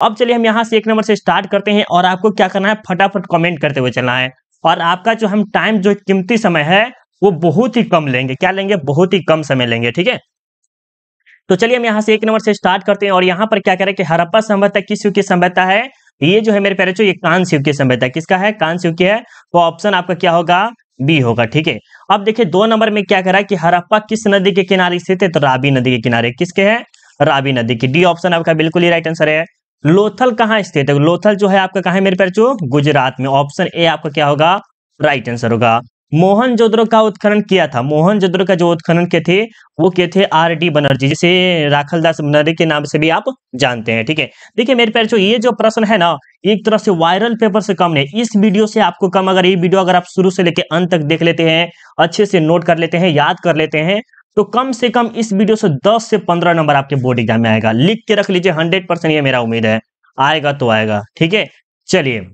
अब चलिए हम यहाँ से 1 नंबर से स्टार्ट करते हैं और आपको क्या करना है, फटाफट कमेंट करते हुए चलना है। और आपका जो हम टाइम जो कीमती समय है वो बहुत ही कम लेंगे। क्या लेंगे? बहुत ही कम समय लेंगे, ठीक है। तो चलिए हम यहाँ से 1 नंबर से स्टार्ट करते हैं और यहाँ पर क्या कह रहा है कि हड़प्पा सभ्यता किस युग की सभ्यता है? ये जो है मेरे प्यारे बच्चों, ये कांस्य युग की सभ्यता है। किसका है? कांस्य युग की है। तो ऑप्शन आपका क्या होगा? बी होगा, ठीक है। अब देखिए 2 नंबर में क्या कह रहा है कि हड़प्पा किस नदी के किनारे स्थित है? तो रावी नदी के किनारे। किसके है? रावी नदी की। डी ऑप्शन आपका बिल्कुल ही राइट आंसर है। लोथल कहाँ स्थित है? लोथल जो है आपका कहाँ है मेरे प्यारे बच्चों? गुजरात में। ऑप्शन ए आपका क्या होगा? राइट आंसर होगा। मोहनजोदड़ो का उत्खनन किया था। मोहनजोदड़ो का जो उत्खनन किए थे वो किए थे आर.डी. बनर्जी, जिसे राखलदास बनर्जी के नाम से भी आप जानते हैं, ठीक है। देखिए मेरे प्यारे बच्चों, ये जो प्रश्न है ना, एक तरह से वायरल पेपर से कम नहीं। इस वीडियो से आपको कम, अगर ये वीडियो अगर आप शुरू से लेकर अंत तक देख लेते हैं, अच्छे से नोट कर लेते हैं, याद कर लेते हैं, तो कम से कम इस वीडियो से 10 से 15 नंबर आपके बोर्ड एग्जाम में आएगा। लिख के रख लीजिए, 100% ये मेरा उम्मीद है। आएगा तो आएगा, ठीक है। चलिए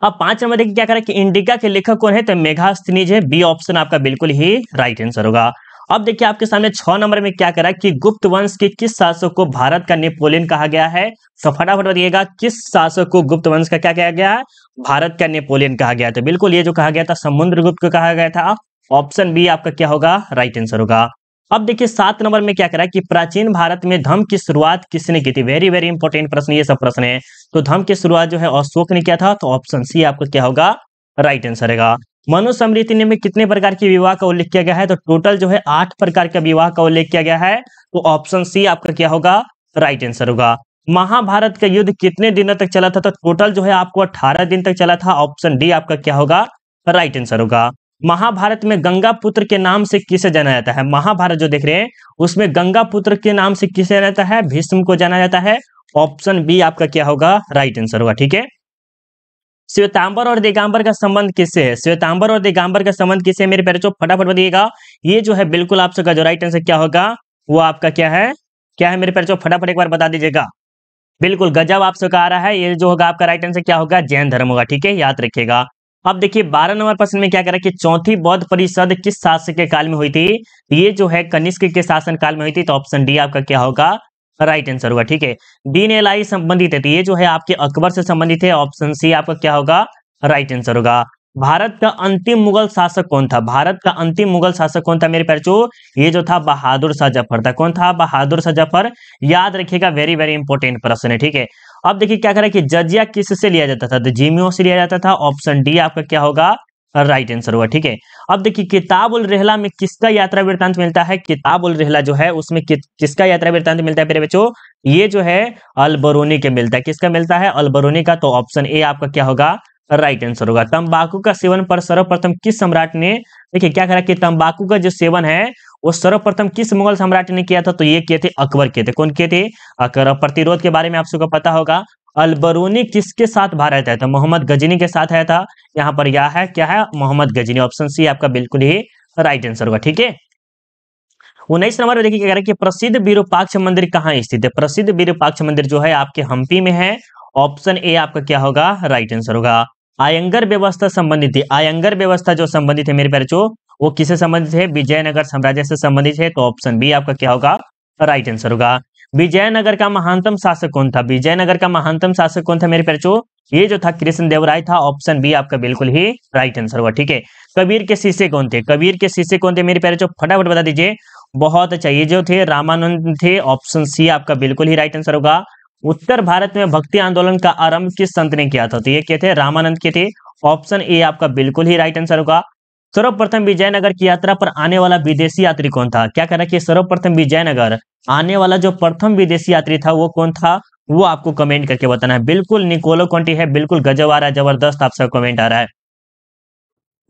अब 5 नंबर देखिए क्या कह रहा है कि इंडिका के लेखक कौन है? तो मेगास्थनीज है। बी ऑप्शन आपका बिल्कुल ही राइट आंसर होगा। अब देखिए आपके सामने 6 नंबर में क्या कह रहा है कि गुप्त वंश के किस शासक को भारत का नेपोलियन कहा गया है? तो फटाफट बताइएगा, किस शासक को गुप्त वंश का क्या कहा गया है? भारत का नेपोलियन कहा गया था। बिल्कुल ये जो कहा गया था, समुद्रगुप्त को कहा गया था। ऑप्शन बी आपका क्या होगा? राइट आंसर होगा। अब देखिए 7 नंबर में क्या कह रहा है कि प्राचीन भारत में धर्म की शुरुआत किसने की थी? वेरी वेरी इंपॉर्टेंट प्रश्न, ये सब प्रश्न है। तो धर्म की शुरुआत जो है अशोक ने किया था। तो ऑप्शन सी आपका क्या होगा? राइट आंसर है। मनुस्मृति में कितने प्रकार के विवाह का उल्लेख किया गया है? तो टोटल जो है 8 प्रकार का विवाह का उल्लेख किया गया है। तो ऑप्शन सी आपका क्या होगा? राइट आंसर होगा। महाभारत का युद्ध कितने दिनों तक चला था? तो टोटल जो है आपको 18 दिन तक चला था। ऑप्शन डी आपका क्या होगा? राइट आंसर होगा। महाभारत में गंगा पुत्र के नाम से किसे जाना जाता है? महाभारत जो देख रहे हैं उसमें गंगा पुत्र के नाम से किसे जाना जाता है? भीष्म को जाना जाता है। ऑप्शन बी आपका क्या होगा? राइट आंसर होगा, ठीक है। श्वेतांबर और दिगंबर का संबंध किससे है? श्वेतांबर और दिगंबर का संबंध किससे है मेरे प्यारे बच्चों? फटाफट बताइएगा। ये जो है बिल्कुल आप सबका जो राइट आंसर क्या होगा वो आपका क्या है? क्या है मेरे प्यारे बच्चों? फटाफट एक बार बता दीजिएगा। बिल्कुल गजब आप सबका आ रहा है। ये जो होगा आपका राइट आंसर क्या होगा? जैन धर्म होगा, ठीक है, याद रखिएगा। अब देखिए 12 नंबर प्रश्न में क्या कह रहा है कि चौथी बौद्ध परिषद किस शासक के काल में हुई थी? ये जो है कनिष्क के शासन काल में हुई थी। तो ऑप्शन डी आपका क्या होगा? राइट आंसर होगा, ठीक है। दीन इलाही संबंधित है, तो ये जो है आपके अकबर से संबंधित है। ऑप्शन सी आपका क्या होगा? राइट आंसर होगा। भारत का अंतिम मुगल शासक कौन था? भारत का अंतिम मुगल शासक कौन था मेरे प्यारे बच्चों? ये जो था बहादुर शाह जफर था। कौन था? बहादुर शाह जफर। याद रखिएगा, वेरी वेरी इंपॉर्टेंट प्रश्न है, ठीक है। अब देखिए क्या कह रहा है कि जजिया किससे लिया जाता था? तो जिम्मियों से लिया जाता था। ऑप्शन डी आपका क्या होगा? राइट आंसर हुआ, ठीक है। अब देखिए किताब उल रेहला में किसका यात्रा वृत्तांत मिलता है? किताब उल रेहला जो है उसमें किसका यात्रा वृत्तांत मिलता है मेरे बच्चों? ये जो है अल-बरूनी के मिलता है। किसका मिलता है? अल-बरूनी का। तो ऑप्शन ए आपका क्या होगा? राइट आंसर होगा। तंबाकू का सेवन पर सर्वप्रथम किस सम्राट ने, देखिए क्या कह रहा है कि तंबाकू का जो सेवन है वो सर्वप्रथम किस मुगल सम्राट ने किया था? तो ये किए थे अकबर किए थे। कौन किए थे? अकबर। प्रतिरोध के बारे में आप सबको पता होगा। अल-बरूनी किसके साथ भारत आया था? मोहम्मद गजनी के साथ आया था। यहाँ पर यह है क्या है? मोहम्मद गजनी। ऑप्शन सी आपका बिल्कुल ही राइट आंसर होगा, ठीक है। 19 नंबर में देखिए क्या कह रहा है कि प्रसिद्ध विरूपाक्ष मंदिर कहाँ स्थित है? प्रसिद्ध विरूपाक्ष मंदिर जो है आपके हम्पी में है। ऑप्शन ए आपका क्या होगा? राइट आंसर होगा। आयंगर व्यवस्था संबंधित है। आयंगर व्यवस्था जो संबंधित है मेरे प्यारे बच्चों, वो किससे संबंधित है? विजयनगर साम्राज्य से संबंधित है। तो ऑप्शन बी आपका क्या होगा? राइट आंसर होगा। विजयनगर का महानतम शासक कौन था? विजयनगर का महानतम शासक कौन था मेरे प्यारे बच्चों? ये जो था कृष्णदेवराय था। ऑप्शन बी आपका बिल्कुल ही राइट आंसर होगा, ठीक है। कबीर के शिष्य कौन थे? कबीर के शिष्य कौन थे मेरे प्यारे बच्चों? फटाफट बता दीजिए। बहुत अच्छा, ये जो थे रामानंद थे। ऑप्शन सी आपका बिल्कुल ही राइट आंसर होगा। उत्तर भारत में भक्ति आंदोलन का आरंभ किस संत ने किया था? तो ये क्या थे? रामानंद के थे। ऑप्शन ए आपका बिल्कुल ही राइट आंसर होगा। सर्वप्रथम विजयनगर की यात्रा पर आने वाला विदेशी यात्री कौन था? क्या कह रहा है कि सर्वप्रथम विजयनगर आने वाला जो प्रथम विदेशी यात्री था वो कौन था? वो आपको कमेंट करके बताना है। बिल्कुल निकोलो कंटी है। बिल्कुल गजब आ रहा है, जबरदस्त आप सब कमेंट आ रहा है।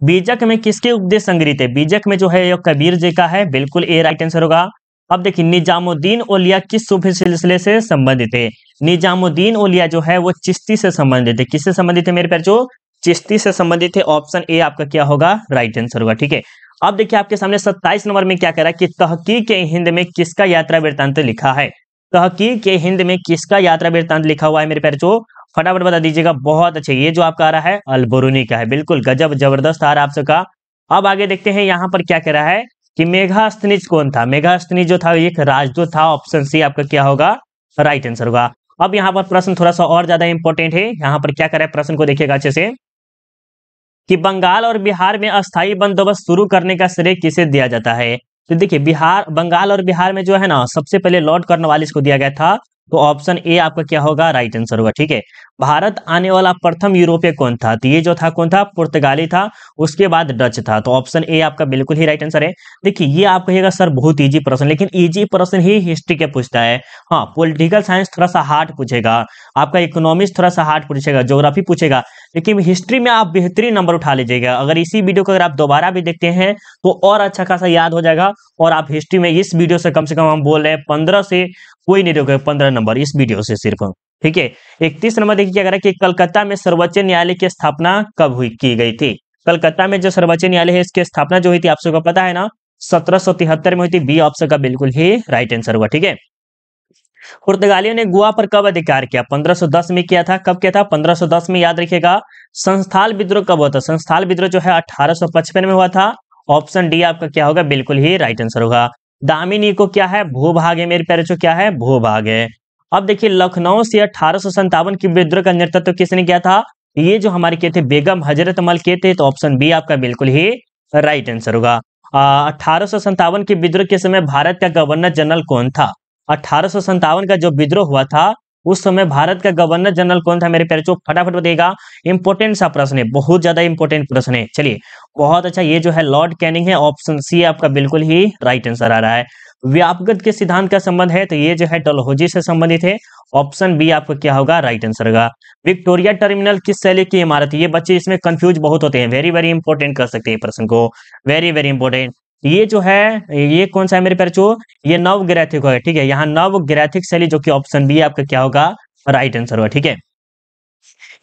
बीजक में किसके उपदेश संग्रहित है? बीजक में जो है ये कबीर जी का है। बिल्कुल ए राइट आंसर होगा। अब देखिए निजामुद्दीन औलिया किस सूफी सिलसिले से संबंधित है? निजामुद्दीन औलिया जो है वो चिश्ती से संबंधित है। किससे संबंधित है मेरे प्यारे बच्चों? चिश्ती से संबंधित है। ऑप्शन ए आपका क्या होगा? राइट आंसर होगा, ठीक है। अब देखिए आपके सामने 27 नंबर में क्या कह रहा है कि तहकीक-ए-हिंद में किसका यात्रा वृत्तांत लिखा है? तहकीक-ए-हिंद में किसका यात्रा वृत्तांत लिखा हुआ है मेरे प्यारे बच्चों? फटाफट बता दीजिएगा। बहुत अच्छे, ये जो आपका आ रहा है अल-बरूनी का है। बिल्कुल गजब जबरदस्त आ रहा है आप सबका। अब आगे देखते हैं यहाँ पर क्या कह रहा है कि मेघास्थनीज कौन था? मेघास्थनीज जो था एक राजदूत था। ऑप्शन सी आपका क्या होगा? राइट आंसर होगा। अब यहाँ पर प्रश्न थोड़ा सा और ज्यादा इंपॉर्टेंट है। यहाँ पर क्या करे, प्रश्न को देखिएगा अच्छे से कि बंगाल और बिहार में अस्थायी बंदोबस्त शुरू करने का श्रेय किसे दिया जाता है। तो देखिए बिहार, बंगाल और बिहार में जो है ना सबसे पहले लॉर्ड कॉर्नवालिस को दिया गया था। तो ऑप्शन ए आपका क्या होगा, राइट आंसर होगा। ठीक है, भारत आने वाला प्रथम यूरोपीय कौन था, तो ये जो था कौन था, पुर्तगाली था। उसके बाद डच था। तो ऑप्शन ए आपका बिल्कुल ही राइट आंसर है। देखिए ये आप कहिएगा सर बहुत इजी प्रश्न, लेकिन इजी प्रश्न ही हिस्ट्री के पूछता है। हाँ, पॉलिटिकल साइंस थोड़ा सा हार्ड पूछेगा, आपका इकोनॉमिक्स थोड़ा सा हार्ड पूछेगा, ज्योग्राफी पूछेगा, लेकिन हिस्ट्री में आप बेहतरीन नंबर उठा लीजिएगा। अगर इसी वीडियो को अगर आप दोबारा भी देखते हैं तो और अच्छा खासा याद हो जाएगा। और आप हिस्ट्री में इस वीडियो से कम हम बोल रहे हैं 15 से कोई नहीं रोके, 15 नंबर इस वीडियो से सिर्फ। ठीक है, 31 नंबर देखिए क्या कह रहा है कि कलकत्ता में सर्वोच्च न्यायालय की स्थापना कब हुई की गई थी। कलकत्ता में जो सर्वोच्च न्यायालय है इसकी स्थापना जो हुई थी आप सबको पता है ना, 1773 में हुई थी। बी ऑप्शन का बिल्कुल ही राइट आंसर हुआ। ठीक है, पुर्तगालियों ने गोवा पर कब अधिकार किया, 1510 में किया था। कब किया था, 1510 में। याद रखिएगा। संस्थाल विद्रोह कब हुआ था, संस्थाल विद्रोह जो है 1855 में हुआ था। ऑप्शन डी आपका क्या होगा, बिल्कुल ही राइट आंसर होगा। दामिनी को क्या है, भूभाग है मेरे प्यारे, जो क्या है, भूभाग है। अब देखिए लखनऊ से 1857 की विद्रोह का नेतृत्व किसने किया था, ये जो हमारे किए थे बेगम हजरत मल किए थे। तो ऑप्शन बी आपका बिल्कुल ही राइट आंसर होगा। 1857 के विद्रोह के समय भारत का गवर्नर जनरल कौन था। 1857 का जो विद्रोह हुआ था उस समय भारत का गवर्नर जनरल कौन था मेरे प्यारे, जो फटाफट बताइएगा। इंपॉर्टेंट सा प्रश्न है, बहुत ज्यादा इंपॉर्टेंट प्रश्न है। चलिए बहुत अच्छा, ये जो है लॉर्ड कैनिंग है। ऑप्शन सी आपका बिल्कुल ही राइट आंसर आ रहा है। व्यापक के सिद्धांत का संबंध है तो ये जो है डलहौजी से संबंधित है। ऑप्शन बी आपका क्या होगा, राइट आंसर होगा। विक्टोरिया टर्मिनल किस शैली की इमारत है, ये बच्चे इसमें कंफ्यूज बहुत होते हैं। वेरी वेरी इंपॉर्टेंट कर सकते हैं प्रश्न को, वेरी वेरी इंपॉर्टेंट। ये जो है ये कौन सा है मेरे प्यारे, जो ये नवग्रैथिक है। ठीक है, यहाँ नवग्रैथिक शैली जो कि ऑप्शन बी आपका क्या होगा, राइट आंसर होगा। ठीक है,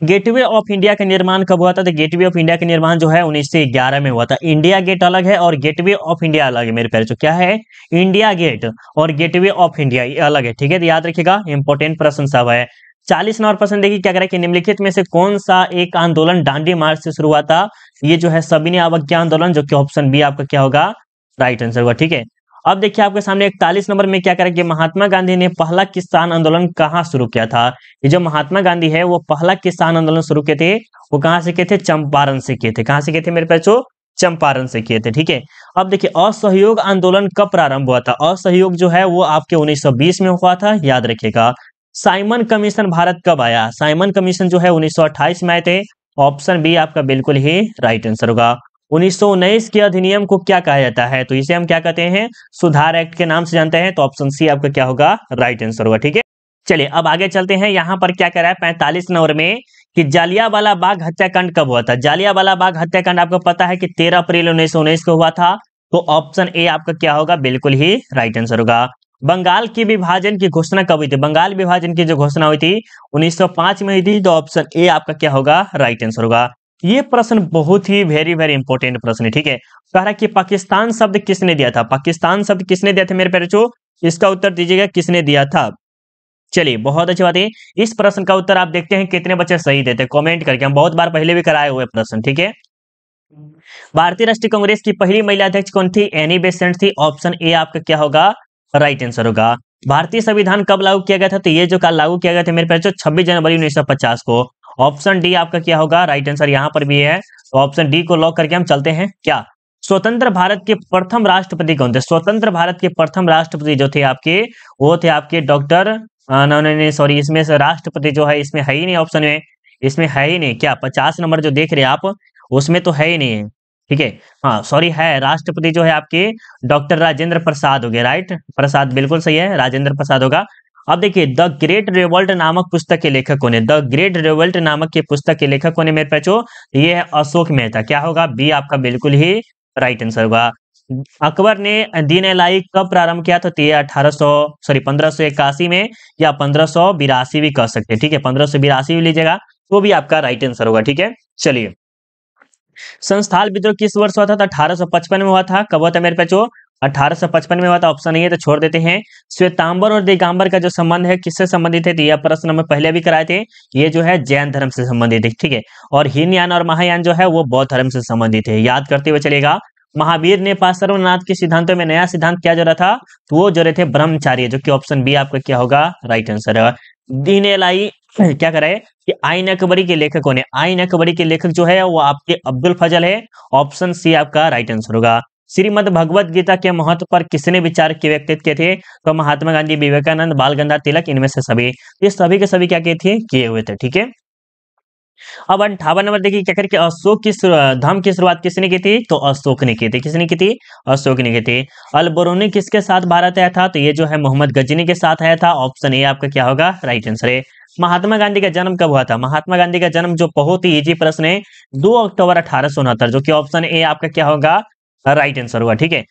गेटवे ऑफ इंडिया का निर्माण कब हुआ था, तो गेटवे ऑफ इंडिया का निर्माण जो है 1911 में हुआ था। इंडिया गेट अलग है और गेटवे ऑफ इंडिया अलग है मेरे प्यारे, जो क्या है, इंडिया गेट और गेटवे ऑफ इंडिया ये अलग है। ठीक है, तो याद रखिएगा, इंपॉर्टेंट प्रश्न सब है। 40 नंबर प्रश्न देखिए क्या कह रहा है कि निम्नलिखित में से कौन सा एक आंदोलन दांडी मार्च से शुरू हुआ था। ये जो है सविनय अवज्ञा आंदोलन, जो कि ऑप्शन बी आपका क्या होगा, राइट आंसर होगा। ठीक है, अब देखिए आपके सामने 41 नंबर में क्या करें कि महात्मा गांधी ने पहला किसान आंदोलन कहाँ शुरू किया था। ये जो महात्मा गांधी है वो पहला किसान आंदोलन शुरू किए थे, वो कहाँ से किए थे, चंपारण से किए थे। कहाँ से किए थे मेरे बच्चों, चंपारण से किए थे। ठीक है, अब देखिए असहयोग आंदोलन कब प्रारंभ हुआ था। असहयोग जो है वो आपके 1920 में हुआ था, याद रखिएगा। साइमन कमीशन भारत कब आया, साइमन कमीशन जो है 1928 में आए थे। ऑप्शन बी आपका बिल्कुल ही राइट आंसर होगा। 1919 के अधिनियम को क्या कहा जाता है, तो इसे हम क्या कहते हैं, सुधार एक्ट के नाम से जानते हैं। तो ऑप्शन सी आपका क्या होगा, राइट आंसर होगा। ठीक है, चलिए अब आगे चलते हैं। यहाँ पर क्या कह रहा है 45 नंबर में कि जालियांवाला बाग हत्याकांड कब हुआ था। जालियांवाला बाग हत्याकांड आपको पता है कि 13 अप्रैल 1919 को हुआ था। तो ऑप्शन ए आपका क्या होगा, बिल्कुल ही राइट आंसर होगा। बंगाल की विभाजन की घोषणा कब हुई थी, बंगाल विभाजन की जो घोषणा हुई थी 1905 में हुई थी। तो ऑप्शन ए आपका क्या होगा, राइट आंसर होगा। ये प्रश्न बहुत ही वेरी वेरी इंपॉर्टेंट प्रश्न है। ठीक है, कह रहा है कि पाकिस्तान शब्द किसने दिया था, पाकिस्तान शब्द किसने दिया था मेरे प्यारे बच्चों, इसका उत्तर दीजिएगा किसने दिया था। चलिए बहुत अच्छी बात है। इस प्रश्न का उत्तर आप देखते हैं कितने बच्चे सही देते हैं, कमेंट करके। हम बहुत बार पहले भी कराए हुए प्रश्न। ठीक है, भारतीय राष्ट्रीय कांग्रेस की पहली महिला अध्यक्ष कौन थी, एनी बेसेंट थी। ऑप्शन ए आपका क्या होगा, राइट आंसर होगा। भारतीय संविधान कब लागू किया गया था, तो ये जो कल लागू किया गया था मेरे प्यारे बच्चों 26 जनवरी 1950 को। ऑप्शन डी आपका क्या होगा, राइट आंसर यहाँ पर भी है। तो ऑप्शन डी को लॉक करके हम चलते हैं। क्या स्वतंत्र भारत के प्रथम राष्ट्रपति कौन थे, स्वतंत्र भारत के प्रथम राष्ट्रपति जो थे आपके, वो थे आपके डॉक्टर, नहीं सॉरी, इसमें से राष्ट्रपति जो है इसमें है ही नहीं, ऑप्शन में इसमें है ही नहीं। क्या 50 नंबर जो देख रहे हैं आप उसमें तो है ही नहीं है। ठीक है, हाँ सॉरी, है राष्ट्रपति जो है आपके डॉक्टर राजेंद्र प्रसाद हो गए, राइट, प्रसाद बिल्कुल सही है, राजेंद्र प्रसाद होगा। अब देखिए द ग्रेट रिवोल्ट नामक पुस्तक के लेखक कौन है, द ग्रेट रिवोल्ट नामक के पुस्तक के लेखक कौन है मेरे बच्चों, ये है अशोक मेहता। क्या होगा, बी आपका बिल्कुल ही राइट आंसर होगा। अकबर ने दीन इलाही कब प्रारंभ किया, तो ये 1581 में या 1582 भी कह सकते हैं। ठीक है, 1582 भी लीजिएगा तो भी आपका राइट आंसर होगा। ठीक है, चलिए संस्थाल विद्रोह किस वर्ष हुआ था, तो 1855 में हुआ था। कब हुआ था मेरे बच्चों, 1855 में हुआ था। ऑप्शन नहीं है तो छोड़ देते हैं। श्वेतांबर और दिगंबर का जो संबंध है किससे संबंधित है, तो यह प्रश्न हमें पहले भी कराए थे। ये जो है जैन धर्म से संबंधित है। ठीक है, और हीनयान और महायान जो है वो बौद्ध धर्म से संबंधित है, याद करते हुए चलेगा। महावीर ने पार्श्वनाथ के सिद्धांतों में नया सिद्धांत क्या जोड़ा था, तो वो जोड़े थे ब्रह्मचार्य, जो कि ऑप्शन बी आपका क्या होगा, राइट आंसर है। दीन एलाई क्या करा है कि आइन अकबरी के लेखक कौन है? आइन अकबरी के लेखक जो है वो आपके अब्दुल फजल है। ऑप्शन सी आपका राइट आंसर होगा। श्रीमद् भगवत गीता के महत्व पर किसने विचार के व्यक्तित्व किए थे? तो महात्मा गांधी, विवेकानंद, बाल गंगाधर तिलक, इनमें से सभी। ये सभी के सभी क्या किए थे? किए हुए थे। ठीक है। अब 58 नंबर देखिए क्या करके अशोक की धर्म की शुरुआत किसने की थी? तो अशोक ने की थी। किसने की थी? अशोक ने की थी। अल बरूनी किसके साथ भारत आया था? तो ये जो है मोहम्मद गजनी के साथ आया था। ऑप्शन ए आपका क्या होगा? राइट आंसर है। महात्मा गांधी का जन्म कब हुआ था? महात्मा गांधी का जन्म जो बहुत ही इजी प्रश्न है, 2 अक्टूबर 1869, जो कि ऑप्शन ए आपका क्या होगा? राइट आंसर होगा। ठीक है।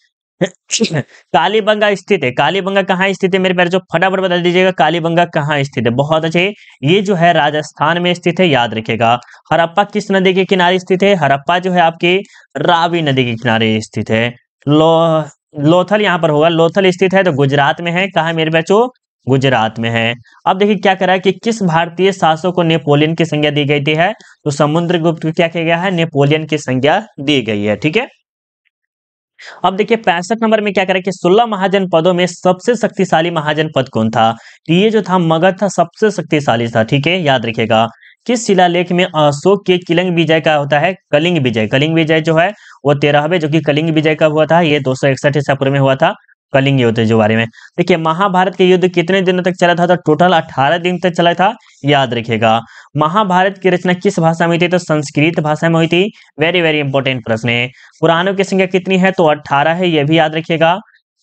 कालीबंगा स्थित है। कालीबंगा कहाँ स्थित है मेरे प्यारे? जो फटाफट बता दीजिएगा कालीबंगा कहाँ स्थित है। बहुत अच्छे। ये जो है राजस्थान में स्थित है, याद रखिएगा। हड़प्पा किस नदी के किनारे स्थित है? हड़प्पा जो है आपकी रावी नदी के किनारे स्थित है। लो लोथल यहाँ पर होगा। लोथल स्थित है तो गुजरात में है। कहाँ है मेरे बच्चों? गुजरात में है। अब देखिए क्या करा है कि किस भारतीय शासक को नेपोलियन की संज्ञा दी गई थी है? तो समुद्रगुप्त को क्या किया गया है? नेपोलियन की संज्ञा दी गई है। ठीक है। अब देखिए 65 नंबर में क्या करें कि 16 महाजनपदों में सबसे शक्तिशाली महाजनपद कौन था? तो ये जो था मगध था, सबसे शक्तिशाली था। ठीक है, याद रखिएगा। किस शिलालेख में अशोक के कलिंग विजय का होता है? कलिंग विजय। कलिंग विजय जो है वो 13वें, जो कि कलिंग विजय कब हुआ था? ये 261 ईसा पूर्व में हुआ था। कलिंग युद्ध जो बारे में देखिए, महाभारत के युद्ध कितने दिनों तक चला था? तो टोटल 18 दिन तक चला था। याद रखिएगा। महाभारत की रचना किस भाषा में हुई थी? तो संस्कृत भाषा में हुई थी। वेरी वेरी इंपॉर्टेंट प्रश्न है। पुराणों की संख्या कितनी है? तो 18 है, यह भी याद रखिएगा।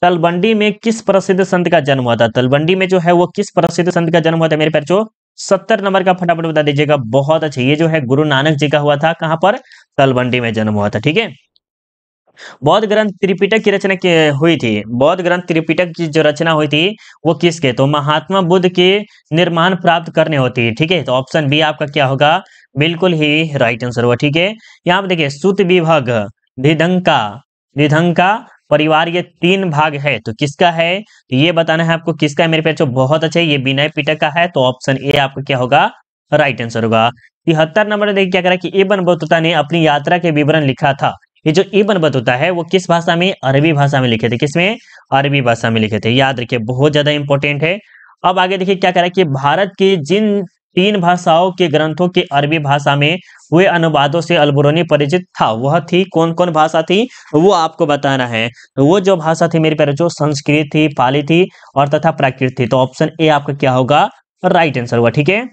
तलबंडी में किस प्रसिद्ध संत का जन्म हुआ था? तलबंडी में जो है वो किस प्रसिद्ध संत का जन्म हुआ था मेरे बच्चों? 70 नंबर का फटाफट बता दीजिएगा। बहुत अच्छे। ये जो है गुरु नानक जी का हुआ था। कहां पर? तलबंडी में जन्म हुआ था। ठीक है। बौद्ध ग्रंथ त्रिपिटक की रचना हुई थी। बौद्ध ग्रंथ त्रिपिटक की जो रचना हुई थी वो किसके? तो महात्मा बुद्ध के निर्माण प्राप्त करने होती है। ठीक है, तो ऑप्शन बी आपका क्या होगा? बिल्कुल ही राइट आंसर हुआ। ठीक है। यहाँ पे देखिए सुत विभाग, निधंका, निधंका परिवार, ये 3 भाग है तो किसका है? तो ये बताना है आपको किसका है मेरे पे। बहुत अच्छा, ये विनय पिटक का है। तो ऑप्शन ए आपका क्या होगा? राइट आंसर होगा। 73 नंबर देखिए क्या करा कि इब्न बतूता ने अपनी यात्रा के विवरण लिखा था। ये जो इब्न बतूता है वो किस भाषा में? अरबी भाषा में लिखे थे। किसमें? अरबी भाषा में लिखे थे। याद रखिए, बहुत ज्यादा इंपॉर्टेंट है। अब आगे देखिए क्या करा कि भारत की जिन 3 भाषाओं के ग्रंथों के अरबी भाषा में हुए अनुवादों से अलबरूनी परिचित था, वह थी कौन कौन भाषा थी? वो आपको बताना है। वो जो भाषा थी मेरे प्यारे, जो संस्कृत थी, पाली थी और तथा प्राकृत थी। तो ऑप्शन ए आपका क्या होगा? राइट आंसर हुआ। ठीक है।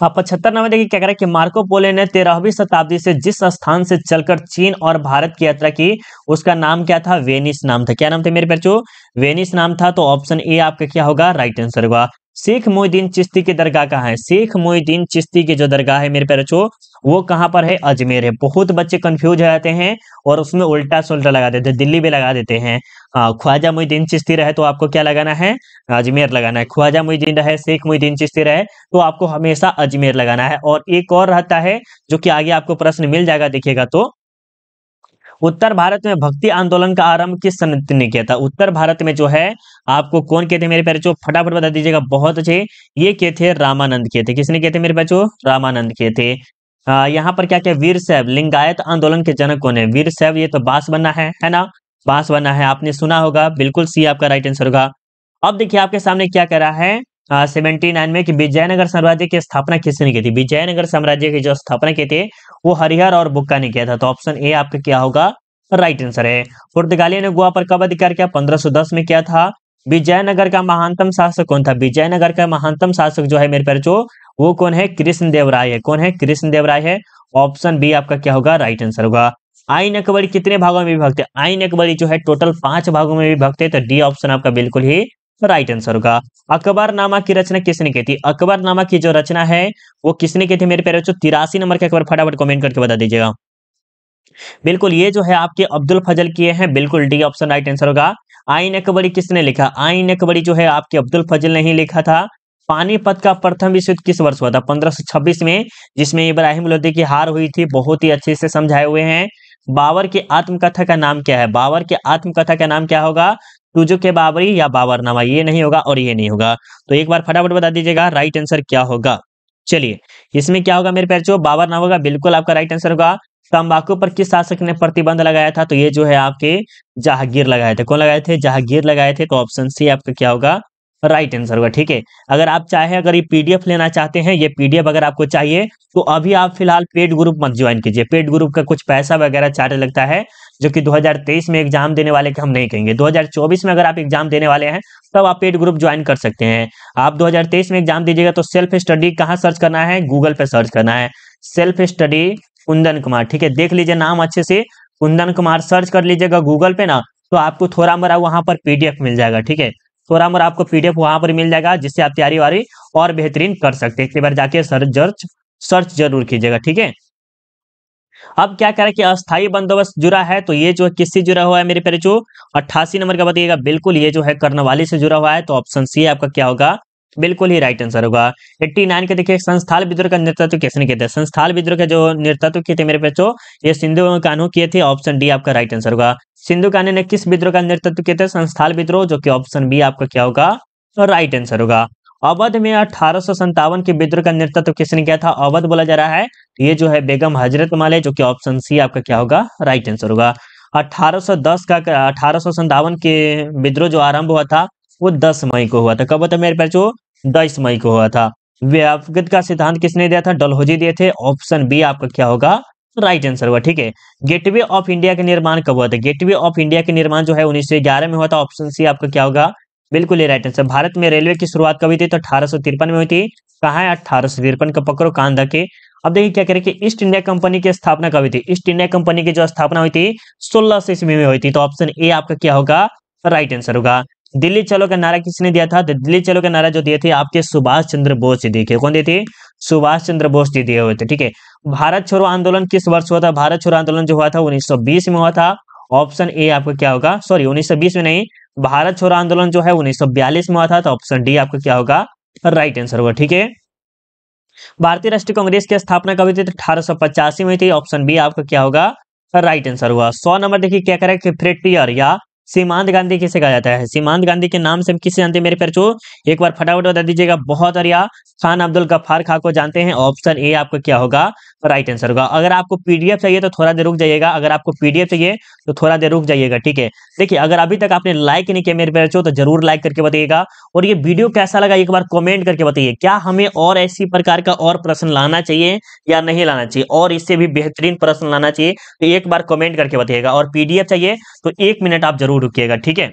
हाँ, 75 नंबर देखिए क्या करा कि मार्को पोलो ने 13वीं शताब्दी से जिस स्थान से चलकर चीन और भारत की यात्रा की, उसका नाम क्या था? वेनिस नाम था। क्या नाम था मेरे बच्चों? वेनिस नाम था। तो ऑप्शन ए आपका क्या होगा? राइट आंसर होगा। शेख मोइनुद्दीन चिश्ती की दरगाह कहाँ है? शेख मोइनुद्दीन चिश्ती की जो दरगाह है मेरे बच्चों, वो कहाँ पर है? अजमेर है। बहुत बच्चे कंफ्यूज हो जाते हैं और उसमें उल्टा सुल्टा लगा देते हैं, दिल्ली भी लगा देते हैं। ख्वाजा मोइनुद्दीन चिश्ती रहे तो आपको क्या लगाना है? अजमेर लगाना है। ख्वाजा मोइनुद्दीन रहे, शेख मोइनुद्दीन चिश्ती रहे तो आपको हमेशा अजमेर लगाना है। और एक और रहता है जो कि आगे आपको प्रश्न मिल जाएगा, देखिएगा तो। उत्तर भारत में भक्ति आंदोलन का आरंभ किस संत ने किया था? उत्तर भारत में जो है आपको कौन किए थे मेरे प्यारे बच्चों? फटाफट बता दीजिएगा। बहुत अच्छे। ये किए थे रामानंद किए थे। किसने किए थे मेरे बच्चों? रामानंद किए थे। यहाँ पर क्या क्या वीर शैव लिंगायत आंदोलन के जनक कौन है? वीर शैव, ये तो बांसवाना है ना? बांसवाना है, आपने सुना होगा। बिल्कुल सी आपका राइट आंसर होगा। अब देखिए आपके सामने क्या करा है 79 में कि विजयनगर साम्राज्य की स्थापना किसने की थी? विजयनगर साम्राज्य की जो स्थापना की थी वो हरिहर और बुक्का ने किया था। तो ऑप्शन ए आपका क्या होगा? राइट आंसर है। पुर्तगालियों ने गोवा पर कब अधिकार किया? 1510 में किया था। विजयनगर का महानतम शासक कौन था? विजयनगर का महानतम शासक जो है मेरे प्यारे जो, वो कौन है? कृष्णदेवराय है। कौन है? कृष्णदेवराय है। ऑप्शन बी आपका क्या होगा? राइट आंसर होगा। आईन अकबरी कितने भागों में विभक्त है? आईन अकबरी जो है टोटल 5 भागों में विभक्त है। तो डी ऑप्शन आपका बिल्कुल ही राइट आंसर होगा। अकबरनामा की रचना किसने की थी? अकबरनामा की जो रचना है वो किसने की थी मेरे प्यारे बच्चों? 83 नंबर का एक बार फटाफट कमेंट करके बता दीजिएगा। बिल्कुल, ये जो है आपके अब्दुल फजल किए हैं। बिल्कुल डी ऑप्शन राइट आंसर होगा। आईन अकबरी किसने लिखा? आईन अकबरी जो है आपके अब्दुल फजल ने ही लिखा था। पानीपत का प्रथम विश्व युद्ध किस वर्ष हुआ था? 1526 में, जिसमें इब्राहिम लोदी की हार हुई थी। बहुत ही अच्छे से समझाए हुए हैं। बाबर की आत्मकथा का नाम क्या है? बाबर की आत्मकथा का नाम क्या होगा? तुजो के बाबरी या बाबरनामा? ये नहीं होगा और ये नहीं होगा। तो एक बार फटाफट बता दीजिएगा राइट आंसर क्या होगा। चलिए, इसमें क्या होगा मेरे प्यारे? बाबरनामा होगा। बिल्कुल आपका राइट आंसर होगा। तंबाकू पर किस शासक ने प्रतिबंध लगाया था? तो ये जो है आपके जहांगीर लगाए थे। कौन लगाए थे? जहांगीर लगाए थे। तो ऑप्शन सी आपका क्या होगा? राइट आंसर होगा, ठीक है। अगर आप चाहे, अगर ये पीडीएफ लेना चाहते हैं, ये पीडीएफ अगर आपको चाहिए तो अभी आप फिलहाल पेड ग्रुप मत ज्वाइन कीजिए। पेड ग्रुप का कुछ पैसा वगैरह चार्ज लगता है, जो कि 2023 में एग्जाम देने वाले के हम नहीं कहेंगे। 2024 में अगर आप एग्जाम देने वाले हैं तब आप पेड ग्रुप ज्वाइन कर सकते हैं। आप 2023 में एग्जाम दीजिएगा तो सेल्फ स्टडी कहाँ सर्च करना है, गूगल पे सर्च करना है, सेल्फ स्टडी कुंदन कुमार, ठीक है। देख लीजिए नाम अच्छे से, कुंदन कुमार सर्च कर लीजिएगा गूगल पे ना, तो आपको थोड़ा मोड़ा वहां पर पीडीएफ मिल जाएगा, ठीक है। थोड़ा मोड़ा आपको पीडीएफ वहां पर मिल जाएगा, जिससे आप तैयारी वारी और बेहतरीन कर सकते हैं। एक बार जाके सर्च जरूर कीजिएगा, ठीक है। अब क्या करें कि अस्थाई बंदोबस्त जुड़ा है, तो ये जो है किससे जुड़ा हुआ है मेरे प्यारे जो 88 नंबर का बताइएगा। बिल्कुल ये जो है कर्णवाली से जुड़ा हुआ है, तो ऑप्शन सी आपका क्या होगा, बिल्कुल ही राइट आंसर होगा। 89 के देखिए, संस्थाल विद्रोह का नेतृत्व किसने किया था? संस्थाल विद्रोह का जो नेतृत्व किए थे मेरे बच्चों, ये सिंधु कान्हू किए थे। ऑप्शन डी आपका राइट आंसर होगा। सिंधु कान्हू ने किस विद्रोह का नेतृत्व किया था? संस्थाल विद्रोह, जो कि ऑप्शन बी आपका क्या होगा, राइट आंसर होगा। अवध में 1857 के विद्रोह का नेतृत्व किसने किया था? अवध बोला जा रहा है, ये जो है बेगम हजरत माल है, जो कि ऑप्शन सी आपका क्या होगा, राइट आंसर होगा। 1810 का 1857 के विद्रोह जो आरंभ हुआ था वो 10 मई को हुआ था। कब हुआ था मेरे बच्चों? 10 मई को हुआ था। व्यापक का सिद्धांत किसने दिया था? डलहौजी दिए थे। ऑप्शन बी आपका क्या होगा, राइट आंसर हुआ, ठीक है। गेटवे ऑफ इंडिया का निर्माण कब हुआ था? गेटवे ऑफ इंडिया का निर्माण जो है 1911 में हुआ था। ऑप्शन सी आपका क्या होगा, बिल्कुल ही राइट आंसर। भारत में रेलवे की शुरुआत कब हुई थी? तो 1853 में हुई थी। कहाँ है? 1853 का पकड़ो कान धके। अब देखिए क्या करें कि ईस्ट इंडिया कंपनी की स्थापना कब हुई थी? ईस्ट इंडिया कंपनी की जो स्थापना हुई थी 1600 ईस्वी में हुई थी। तो ऑप्शन ए आपका क्या होगा, राइट आंसर होगा। दिल्ली चलो का नारा किसने दिया था? तो दिल्ली चलो का नारा जो दिए थे आपके सुभाष चंद्र बोस जी दिए। कौन दिए थे? सुभाष चंद्र बोस जी दिए हुए थे, ठीक है। भारत छोड़ो आंदोलन किस वर्ष हुआ था? भारत छोड़ो आंदोलन जो हुआ था 1920 में हुआ था। ऑप्शन ए आपका क्या होगा, सॉरी 1920 में नहीं, भारत छोड़ो आंदोलन जो है 1942 में हुआ था। तो ऑप्शन डी आपका क्या होगा, राइट आंसर होगा, ठीक है। भारतीय राष्ट्रीय कांग्रेस की स्थापना कब हुई थी? तो 1885 में हुई थी। ऑप्शन बी आपका क्या होगा, राइट आंसर हुआ। 100 नंबर देखिए क्या करें कि फ्रेटियर या सीमांत गांधी किसे कहा जाता है? सीमांत गांधी के नाम से हम किसे जानते हैं मेरे प्यारे? एक बार फटाफट बता दीजिएगा। बहुत अरिया खान अब्दुल गफ्फार खां को जानते हैं। ऑप्शन ए आपका क्या होगा, राइट आंसर होगा। अगर आपको पीडीएफ चाहिए तो थोड़ा देर रुक जाइएगा, अगर आपको पीडीएफ चाहिए तो थोड़ा देर रुक जाइएगा, ठीक है। देखिए अगर अभी तक आपने लाइक नहीं किया मेरे प्यारे तो जरूर लाइक करके बताइएगा, और ये वीडियो कैसा लगा एक बार कमेंट करके बताइए। क्या हमें और ऐसी प्रकार का और प्रश्न लाना चाहिए या नहीं लाना चाहिए, और इससे भी बेहतरीन प्रश्न लाना चाहिए, तो एक बार कमेंट करके बताइएगा। और पीडीएफ चाहिए तो 1 मिनट आप जरूर रुकिएगा, ठीक है।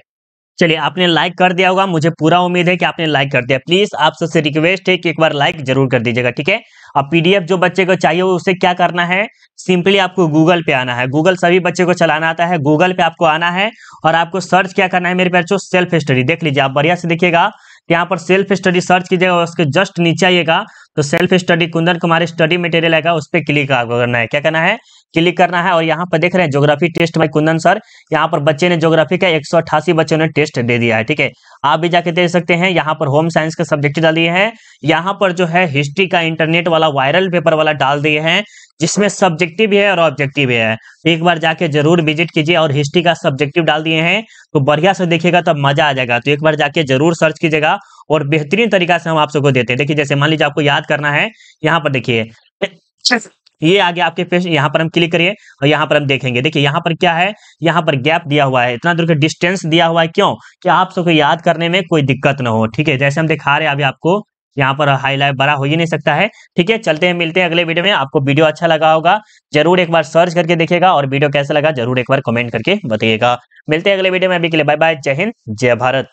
चलिए आपने लाइक कर दिया होगा, मुझे पूरा उम्मीद है कि आपने लाइक कर दिया। प्लीज आप सबसे रिक्वेस्ट है कि एक बार लाइक जरूर कर दीजिएगा, ठीक है। अब पीडीएफ जो बच्चे को चाहिए उसे क्या करना है, सिंपली आपको गूगल पे आना है। गूगल सभी बच्चे को चलाना आता है, गूगल पे आपको आना है और आपको सर्च क्या करना है मेरे प्यारे, सेल्फ स्टडी। देख लीजिए आप बढ़िया से देखिएगा, यहाँ पर सेल्फ स्टडी सर्च कीजिएगा, उसके जस्ट नीचे आइएगा तो self study Kundan Kumar study material आएगा, उस पर क्लिक करना है। क्या करना है, क्लिक करना है। और यहाँ पर देख रहे हैं geography test by Kundan sir, यहाँ पर बच्चे ने ज्योग्राफी का 188 बच्चों ने टेस्ट दे दिया है, ठीक है। आप भी जाके दे सकते हैं। यहाँ पर होम साइंस का सब्जेक्ट डाल दिए हैं, यहाँ पर जो है हिस्ट्री का इंटरनेट वाला वायरल पेपर वाला डाल दिए हैं, जिसमें सब्जेक्टिव भी है और ऑब्जेक्टिव भी है। एक बार जाके जरूर विजिट कीजिए, और हिस्ट्री का सब्जेक्टिव डाल दिए हैं तो बढ़िया से देखिएगा तब मजा आ जाएगा। तो एक बार जाके जरूर सर्च कीजिएगा, और बेहतरीन तरीका से हम आप सबको देते हैं। देखिए जैसे मान लीजिए आपको याद करना है, यहाँ पर देखिए ये आगे आपके पेज, यहाँ पर हम क्लिक करिए और यहाँ पर हम देखेंगे। देखिए यहाँ पर क्या है, यहाँ पर गैप दिया हुआ है, इतना दूर का डिस्टेंस दिया हुआ है। क्यों? कि आप सबको याद करने में कोई दिक्कत ना हो, ठीक है। जैसे हम दिखा रहे हैं अभी आपको, यहाँ पर हाईलाइट बड़ा हो ही नहीं सकता है, ठीक है। चलते हैं, मिलते हैं अगले वीडियो में। आपको वीडियो अच्छा लगा होगा, जरूर एक बार सर्च करके देखिएगा, और वीडियो कैसा लगा जरूर एक बार कमेंट करके बताइएगा। मिलते हैं अगले वीडियो में, अभी के लिए बाय बाय, जय हिंद जय भारत।